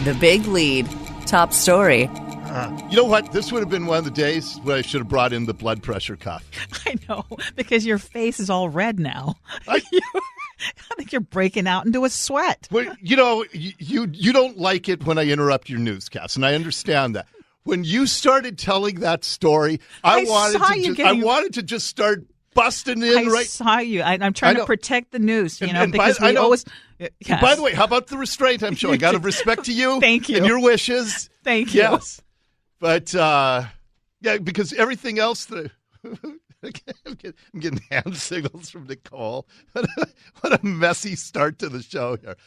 The Big Lead. Top story. You know what? This would have been one of the days where I should have brought in the blood pressure cuff. I know, because your face is all red now. I think you're breaking out into a sweat. Well, you know, you don't like it when I interrupt your newscast, and I understand that. When you started telling that story, I wanted to just start busting in. I saw you. I'm trying to protect the news, because we always. Yes. By the way, how about the restraint I'm showing? Out of respect to you, thank you, and your wishes. Thank you. Yes, but yeah, because everything else I'm getting hand signals from Nicole. What a messy start to the show here.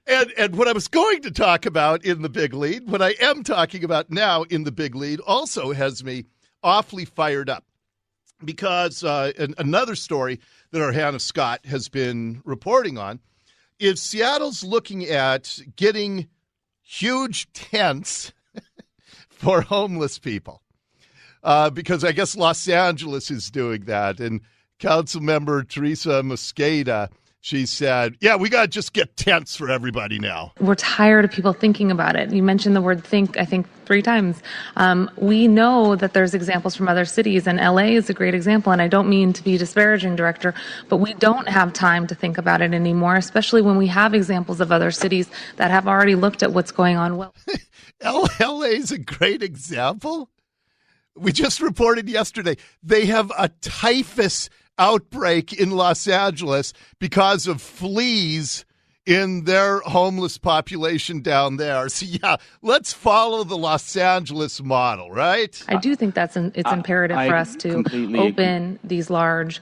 And what I was going to talk about in the Big Lead, what I am talking about now in the Big Lead, also has me awfully fired up. Because another story that our Hannah Scott has been reporting on is Seattle's looking at getting huge tents for homeless people. Because I guess Los Angeles is doing that. And Councilmember Teresa Mosqueda, she said, yeah, we got to just get tents for everybody now. We're tired of people thinking about it. You mentioned the word think, I think 3 times. We know that there's examples from other cities, and LA is a great example. And I don't mean to be disparaging, Director, but we don't have time to think about it anymore, especially when we have examples of other cities that have already looked at what's going on. Well, LA is a great example. We just reported yesterday they have a typhus outbreak in Los Angeles because of fleas in their homeless population down there. So, yeah, let's follow the Los Angeles model, right? I do think it's imperative for us to open these large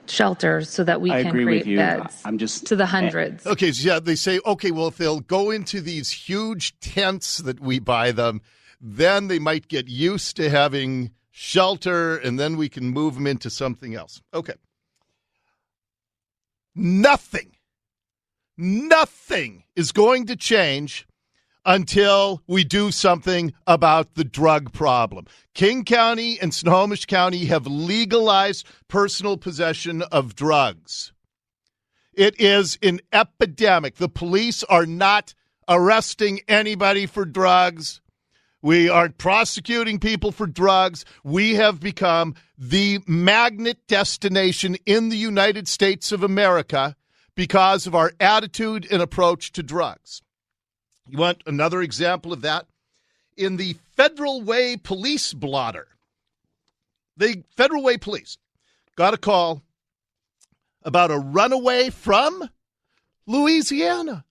shelters so that we can create beds to the hundreds. Okay, so yeah, they say, okay, well, if they'll go into these huge tents that we buy them, then they might get used to having shelter, and then we can move them into something else. Okay. Nothing is going to change until we do something about the drug problem. King County and Snohomish County have legalized personal possession of drugs. It is an epidemic. The police are not arresting anybody for drugs. We aren't prosecuting people for drugs. We have become the magnet destination in the United States of America because of our attitude and approach to drugs. You want another example of that? In the Federal Way police blotter, the Federal Way police got a call about a runaway from Louisiana.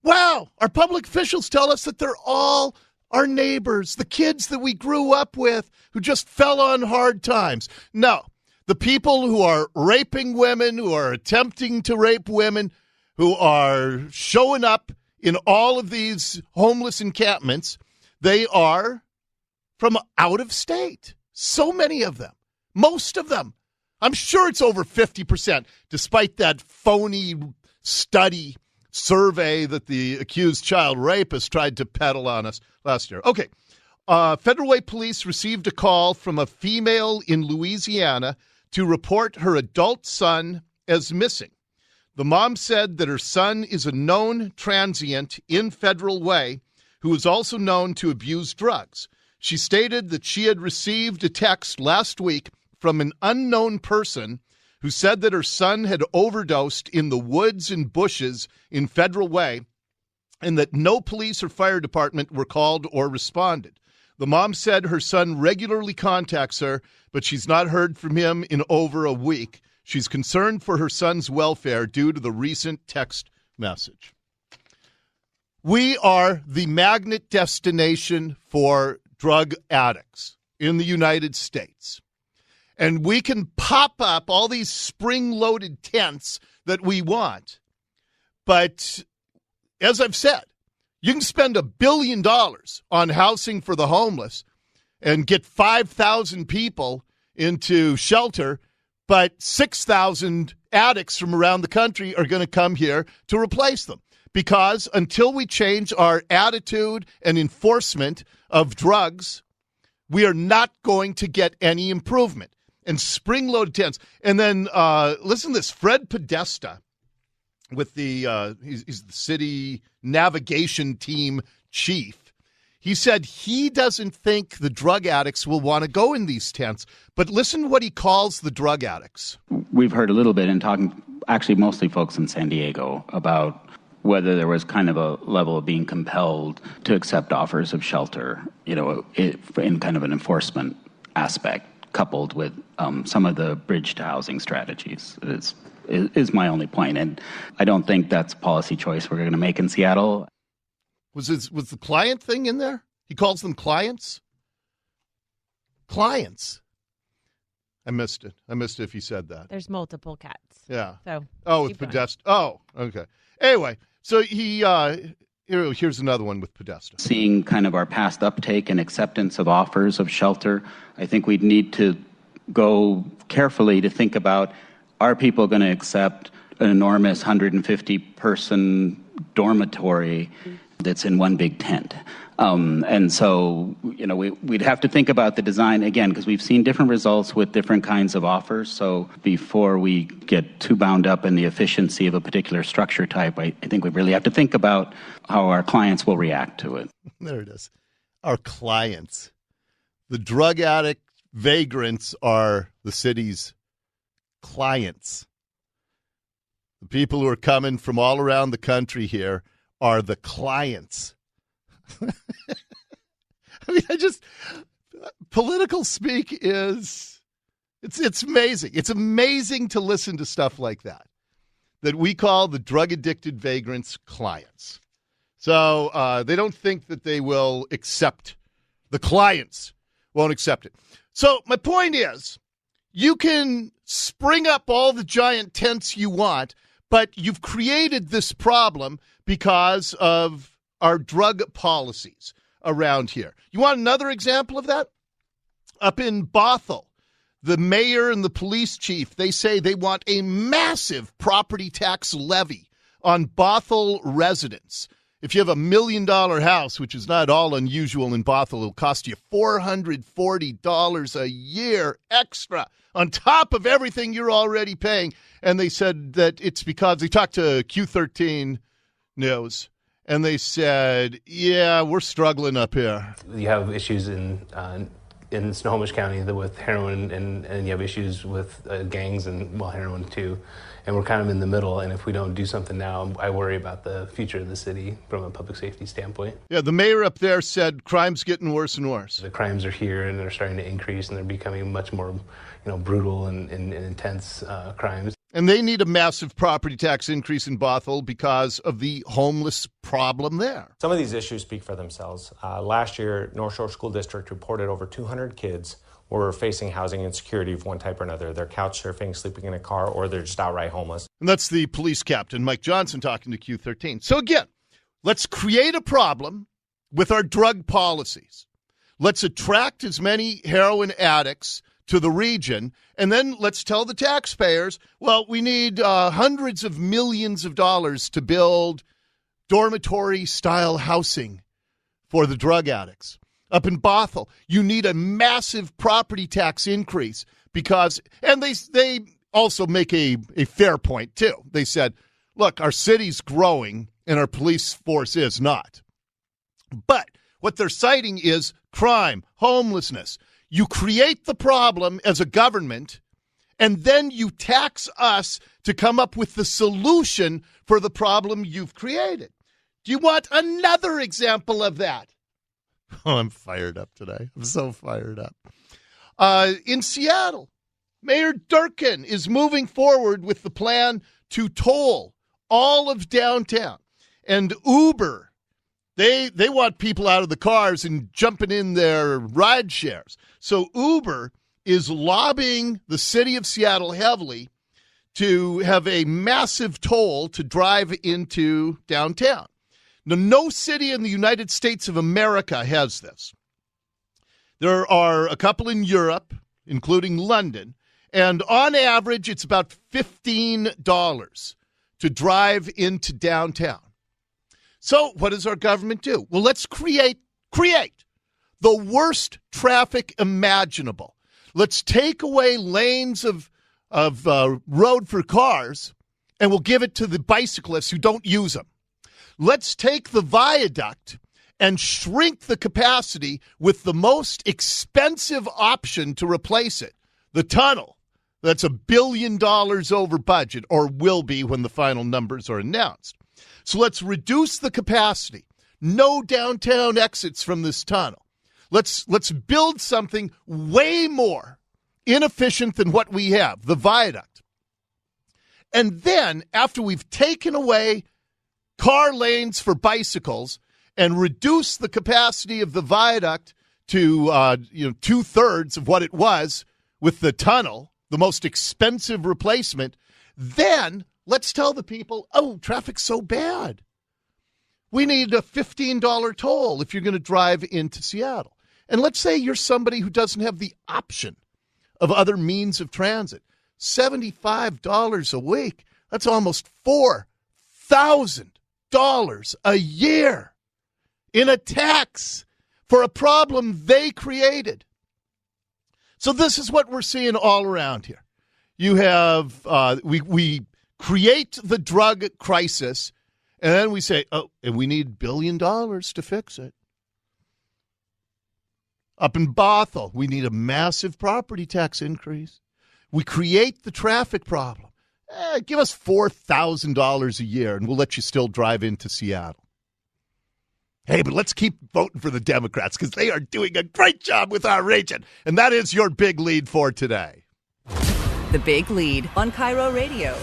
Wow, our public officials tell us that they're all our neighbors, the kids that we grew up with who just fell on hard times. No, the people who are raping women, who are attempting to rape women, who are showing up in all of these homeless encampments, they are from out of state. So many of them, most of them. I'm sure it's over 50%, despite that phony study survey that the accused child rapist tried to peddle on us last year. Okay. Federal Way Police received a call from a female in Louisiana to report her adult son as missing. The mom said that her son is a known transient in Federal Way who is also known to abuse drugs. She stated that she had received a text last week from an unknown person who said that her son had overdosed in the woods and bushes in Federal Way and that no police or fire department were called or responded. The mom said her son regularly contacts her, but she's not heard from him in over a week. She's concerned for her son's welfare due to the recent text message. We are the magnet destination for drug addicts in the United States. And we can pop up all these spring-loaded tents that we want. But as I've said, you can spend $1 billion on housing for the homeless and get 5,000 people into shelter, but 6,000 addicts from around the country are going to come here to replace them. Because until we change our attitude and enforcement of drugs, we are not going to get any improvement. And spring-loaded tents. And then, listen to this, Fred Podesta with the he's the city navigation team chief. He said he doesn't think the drug addicts will want to go in these tents. But listen to what he calls the drug addicts. We've heard a little bit in talking, actually mostly folks in San Diego, about whether there was kind of a level of being compelled to accept offers of shelter, in kind of an enforcement aspect, coupled with some of the bridge to housing strategies. Is my only point. And I don't think that's a policy choice we're going to make in Seattle. Was the client thing in there? He calls them clients? Clients. I missed it. If he said that. There's multiple cats. Yeah. So. With Podesta. Oh, okay. Anyway, so here's another one with Podesta. Seeing kind of our past uptake and acceptance of offers of shelter, I think we'd need to go carefully to think about, are people going to accept an enormous 150-person dormitory that's in one big tent? And so, we'd have to think about the design again, because we've seen different results with different kinds of offers. So before we get too bound up in the efficiency of a particular structure type, I think we really have to think about how our clients will react to it. There it is. Our clients. The drug addict vagrants are the city's clients. The people who are coming from all around the country here are the clients. I mean, political speak it's amazing. It's amazing to listen to stuff like that we call the drug-addicted vagrants clients. So they don't think that they will accept, the clients won't accept it. So my point is, you can spring up all the giant tents you want, but you've created this problem because of our drug policies around here. You want another example of that? Up in Bothell, the mayor and the police chief, they say they want a massive property tax levy on Bothell residents. If you have $1 million house, which is not all unusual in Bothell, it'll cost you $440 a year extra on top of everything you're already paying. And they said that it's because they talked to Q13 News, and they said, yeah, we're struggling up here. You have issues in Snohomish County with heroin, and you have issues with gangs and, heroin too. And we're kind of in the middle, and if we don't do something now, I worry about the future of the city from a public safety standpoint. Yeah, the mayor up there said crime's getting worse and worse. The crimes are here, and they're starting to increase, and they're becoming much more, brutal and intense crimes. And they need a massive property tax increase in Bothell because of the homeless problem there. Some of these issues speak for themselves. Last year, North Shore School District reported over 200 kids were facing housing insecurity of one type or another. They're couch surfing, sleeping in a car, or they're just outright homeless. And that's the police captain, Mike Johnson, talking to Q13. So again, let's create a problem with our drug policies. Let's attract as many heroin addicts to the region, and then let's tell the taxpayers, well, we need hundreds of millions of dollars to build dormitory-style housing for the drug addicts. Up in Bothell, you need a massive property tax increase because, and they also make a fair point too. They said, look, our city's growing and our police force is not. But what they're citing is crime, homelessness. You create the problem as a government, and then you tax us to come up with the solution for the problem you've created. Do you want another example of that? Oh, I'm fired up today. I'm so fired up. In Seattle, Mayor Durkin is moving forward with the plan to toll all of downtown. And Uber, they want people out of the cars and jumping in their ride shares. So Uber is lobbying the city of Seattle heavily to have a massive toll to drive into downtown. Now, no city in the United States of America has this. There are a couple in Europe, including London, and on average, it's about $15 to drive into downtown. So what does our government do? Well, let's create the worst traffic imaginable. Let's take away lanes of road for cars and we'll give it to the bicyclists who don't use them. Let's take the viaduct and shrink the capacity with the most expensive option to replace it, the tunnel. That's $1 billion over budget, or will be when the final numbers are announced. So let's reduce the capacity. No downtown exits from this tunnel. Let's build something way more inefficient than what we have, the viaduct. And then, after we've taken away car lanes for bicycles and reduced the capacity of the viaduct to 2/3 of what it was with the tunnel, the most expensive replacement, then let's tell the people, oh, traffic's so bad. We need a $15 toll if you're going to drive into Seattle. And let's say you're somebody who doesn't have the option of other means of transit. $75 a week, that's almost $4,000 a year in a tax for a problem they created. So this is what we're seeing all around here. You have, we create the drug crisis, and then we say, oh, and we need $1 billion to fix it. Up in Bothell, we need a massive property tax increase. We create the traffic problem. Give us $4,000 a year, and we'll let you still drive into Seattle. Hey, but let's keep voting for the Democrats because they are doing a great job with our region. And that is your big lead for today. The Big Lead on KIRO Radio.